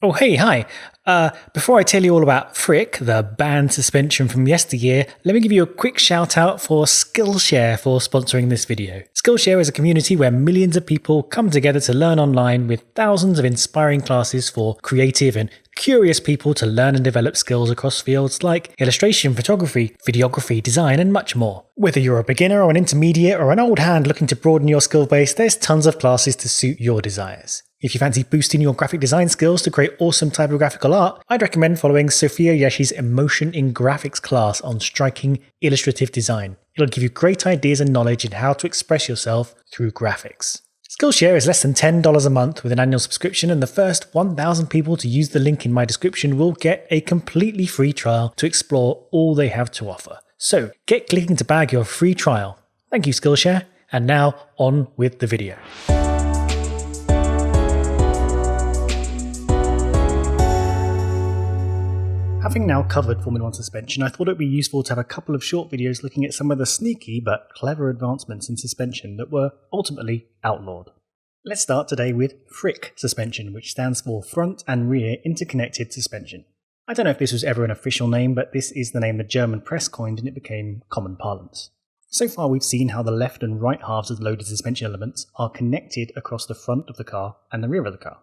Oh, hey, hi. Before I tell you all about FRIC, the banned suspension from yesteryear, let me give you a quick shout out for Skillshare for sponsoring this video. Skillshare is a community where millions of people come together to learn online with thousands of inspiring classes for creative and curious people to learn and develop skills across fields like illustration, photography, videography, design, and much more. Whether you're a beginner or an intermediate or an old hand looking to broaden your skill base, there's tons of classes to suit your desires. If you fancy boosting your graphic design skills to create awesome typographical art, I'd recommend following Sophia Yeshi's Emotion in Graphics class on striking illustrative design. It'll give you great ideas and knowledge in how to express yourself through graphics. Skillshare is less than $10 a month with an annual subscription, and the first 1,000 people to use the link in my description will get a completely free trial to explore all they have to offer. So get clicking to bag your free trial. Thank you, Skillshare, and now on with the video. Having now covered Formula 1 suspension, I thought it would be useful to have a couple of short videos looking at some of the sneaky but clever advancements in suspension that were ultimately outlawed. Let's start today with FRIC suspension, which stands for Front and Rear Interconnected Suspension. I don't know if this was ever an official name, but this is the name the German press coined and it became common parlance. So far we've seen how the left and right halves of the loaded suspension elements are connected across the front of the car and the rear of the car.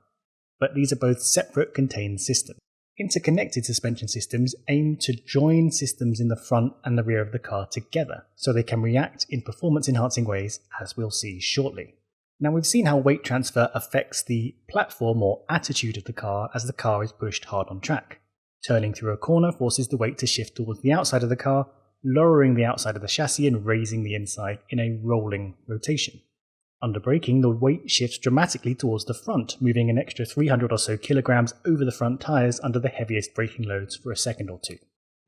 But these are both separate contained systems. Interconnected suspension systems aim to join systems in the front and the rear of the car together so they can react in performance-enhancing ways, as we'll see shortly. Now, we've seen how weight transfer affects the platform or attitude of the car as the car is pushed hard on track. Turning through a corner forces the weight to shift towards the outside of the car, lowering the outside of the chassis and raising the inside in a rolling rotation. Under braking, the weight shifts dramatically towards the front, moving an extra 300 or so kilograms over the front tyres under the heaviest braking loads for a second or two.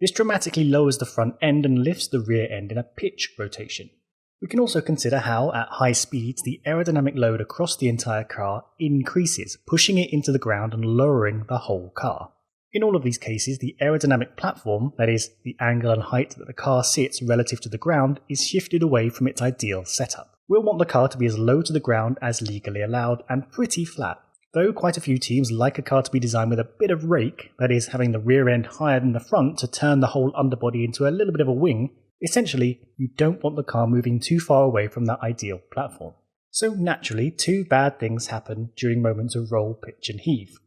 This dramatically lowers the front end and lifts the rear end in a pitch rotation. We can also consider how, at high speeds, the aerodynamic load across the entire car increases, pushing it into the ground and lowering the whole car. In all of these cases, the aerodynamic platform, that is, the angle and height that the car sits relative to the ground, is shifted away from its ideal setup. We'll want the car to be as low to the ground as legally allowed and pretty flat. Though quite a few teams like a car to be designed with a bit of rake, that is, having the rear end higher than the front to turn the whole underbody into a little bit of a wing, essentially, you don't want the car moving too far away from that ideal platform. So naturally, two bad things happen during moments of roll, pitch and heave.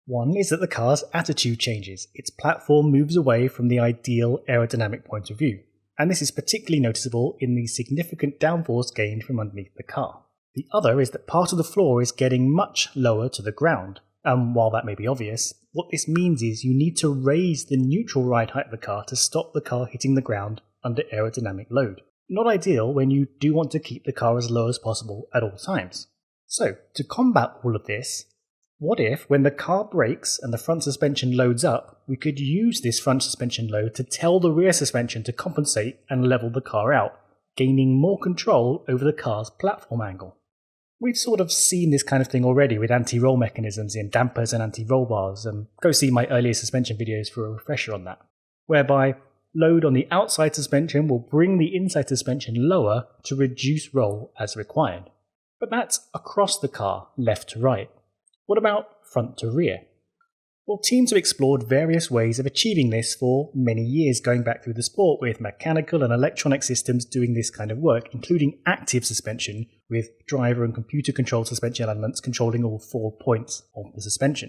One is that the car's attitude changes. Its platform moves away from the ideal aerodynamic point of view. And this is particularly noticeable in the significant downforce gained from underneath the car. The other is that part of the floor is getting much lower to the ground. And while that may be obvious, what this means is you need to raise the neutral ride height of the car to stop the car hitting the ground under aerodynamic load. Not ideal when you do want to keep the car as low as possible at all times. So, to combat all of this, what if, when the car brakes and the front suspension loads up, we could use this front suspension load to tell the rear suspension to compensate and level the car out, gaining more control over the car's platform angle? We've sort of seen this kind of thing already with anti-roll mechanisms in dampers and anti-roll bars, and go see my earlier suspension videos for a refresher on that, whereby load on the outside suspension will bring the inside suspension lower to reduce roll as required. But that's across the car, left to right. What about front to rear? Well, teams have explored various ways of achieving this for many years, going back through the sport with mechanical and electronic systems doing this kind of work, including active suspension with driver and computer-controlled suspension elements controlling all 4 points of the suspension.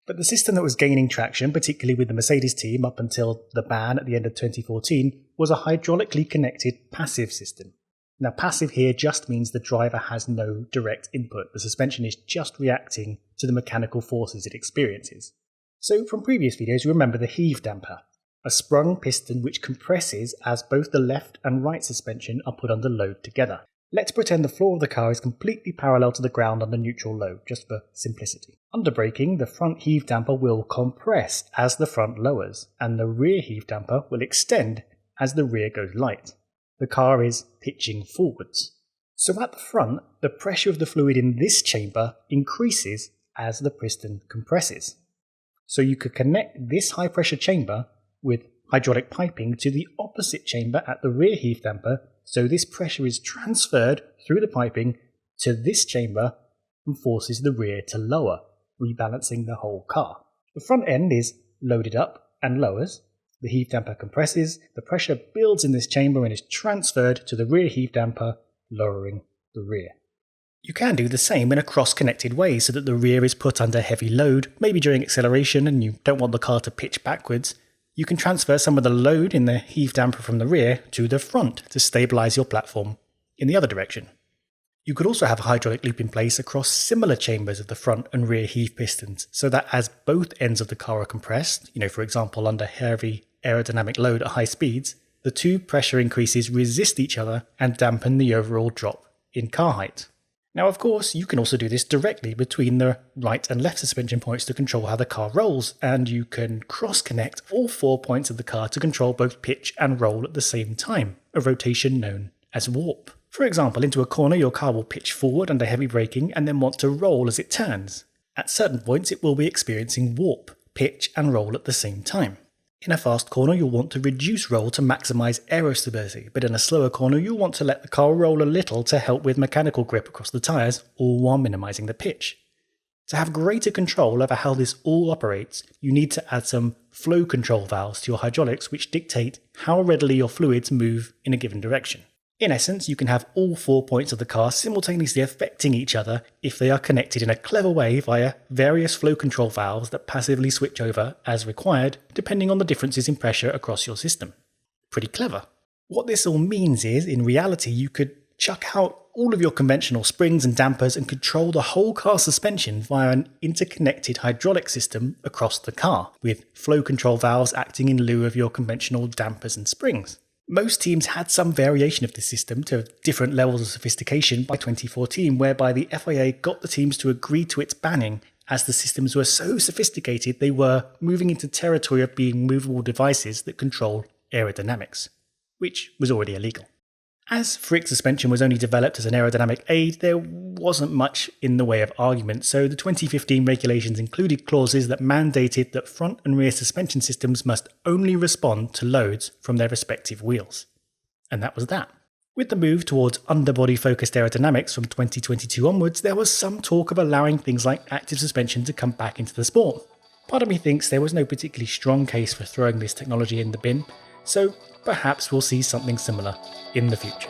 But the system that was gaining traction, particularly with the Mercedes team up until the ban at the end of 2014, was a hydraulically connected passive system. Now, passive here just means the driver has no direct input. The suspension is just reacting to the mechanical forces it experiences. So from previous videos, you remember the heave damper, a sprung piston which compresses as both the left and right suspension are put under load together. Let's pretend the floor of the car is completely parallel to the ground under neutral load, just for simplicity. Under braking, the front heave damper will compress as the front lowers, and the rear heave damper will extend as the rear goes light. The car is pitching forwards. So at the front, the pressure of the fluid in this chamber increases as the piston compresses. So you could connect this high pressure chamber with hydraulic piping to the opposite chamber at the rear heave damper, so this pressure is transferred through the piping to this chamber and forces the rear to lower, rebalancing the whole car. The front end is loaded up and lowers. The heave damper compresses, the pressure builds in this chamber and is transferred to the rear heave damper, lowering the rear. You can do the same in a cross-connected way so that the rear is put under heavy load, maybe during acceleration and you don't want the car to pitch backwards. You can transfer some of the load in the heave damper from the rear to the front to stabilise your platform in the other direction. You could also have a hydraulic loop in place across similar chambers of the front and rear heave pistons, so that as both ends of the car are compressed, for example under heavy aerodynamic load at high speeds, the two pressure increases resist each other and dampen the overall drop in car height. Now of course you can also do this directly between the right and left suspension points to control how the car rolls, and you can cross-connect all 4 points of the car to control both pitch and roll at the same time, a rotation known as warp. For example, into a corner your car will pitch forward under heavy braking and then want to roll as it turns. At certain points it will be experiencing warp, pitch and roll at the same time. In a fast corner you'll want to reduce roll to maximise aerostability, but in a slower corner you'll want to let the car roll a little to help with mechanical grip across the tyres, all while minimising the pitch. To have greater control over how this all operates, you need to add some flow control valves to your hydraulics which dictate how readily your fluids move in a given direction. In essence, you can have all 4 points of the car simultaneously affecting each other if they are connected in a clever way via various flow control valves that passively switch over as required depending on the differences in pressure across your system. Pretty clever. What this all means is, in reality, you could chuck out all of your conventional springs and dampers and control the whole car suspension via an interconnected hydraulic system across the car, with flow control valves acting in lieu of your conventional dampers and springs. Most teams had some variation of this system to different levels of sophistication by 2014, whereby the FIA got the teams to agree to its banning as the systems were so sophisticated they were moving into territory of being movable devices that control aerodynamics, which was already illegal. As FRIC suspension was only developed as an aerodynamic aid, there wasn't much in the way of argument, so the 2015 regulations included clauses that mandated that front and rear suspension systems must only respond to loads from their respective wheels. And that was that. With the move towards underbody-focused aerodynamics from 2022 onwards, there was some talk of allowing things like active suspension to come back into the sport. Part of me thinks there was no particularly strong case for throwing this technology in the bin, so perhaps we'll see something similar in the future.